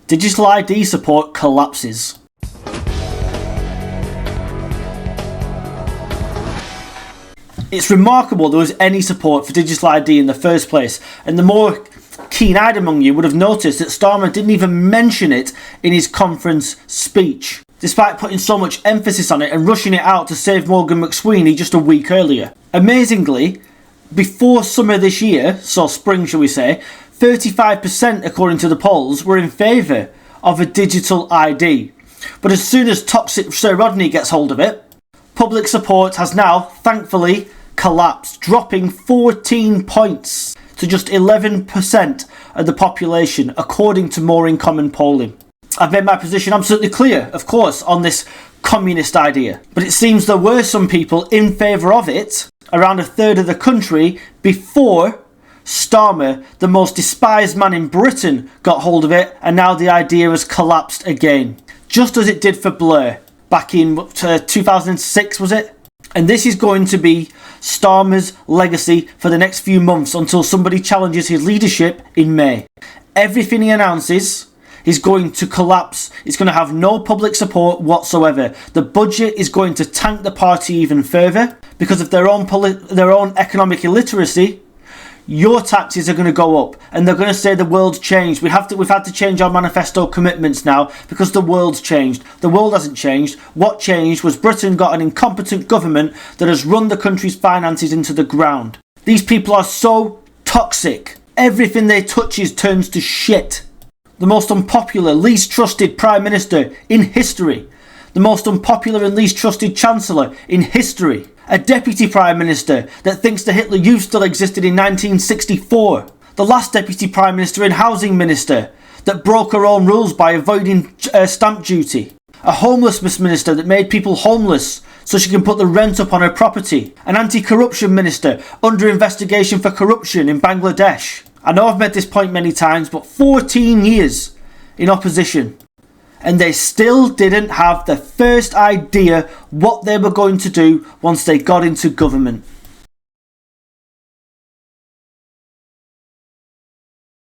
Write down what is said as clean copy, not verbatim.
Digital ID support collapses. It's remarkable there was any support for digital ID in the first place, and the more keen-eyed among you would have noticed that Starmer didn't even mention it in his conference speech, despite putting so much emphasis on it and rushing it out to save Morgan McSweeney just a week earlier. Amazingly, before summer this year, so spring shall we say, 35% according to the polls were in favour of a digital ID. But as soon as toxic Sir Rodney gets hold of it, public support has now, thankfully, collapsed, dropping 14 points to just 11% of the population, according to More in Common polling. I've made my position absolutely clear, of course, on this communist idea. But it seems there were some people in favour of it, around a third of the country, before Starmer, the most despised man in Britain, got hold of it, and now the idea has collapsed again. Just as it did for Blair, back in 2006, was it? And this is going to be Starmer's legacy for the next few months until somebody challenges his leadership in May. Everything he announces is going to collapse. It's going to have no public support whatsoever. The budget is going to tank the party even further because of their own economic illiteracy. Your taxes are going to go up, and they're going to say the world's changed. We've had to change our manifesto commitments now because the world's changed. The world hasn't changed. What changed was Britain got an incompetent government that has run the country's finances into the ground. These people are so toxic. Everything they touches turns to shit. The most unpopular, least trusted Prime Minister in history. The most unpopular and least trusted Chancellor in history. A Deputy Prime Minister that thinks the Hitler Youth still existed in 1964. The last Deputy Prime Minister and Housing Minister that broke her own rules by avoiding stamp duty. A Homelessness Minister that made people homeless so she can put the rent up on her property. An Anti-Corruption Minister under investigation for corruption in Bangladesh. I know I've made this point many times, but 14 years in opposition. And they still didn't have the first idea what they were going to do once they got into government.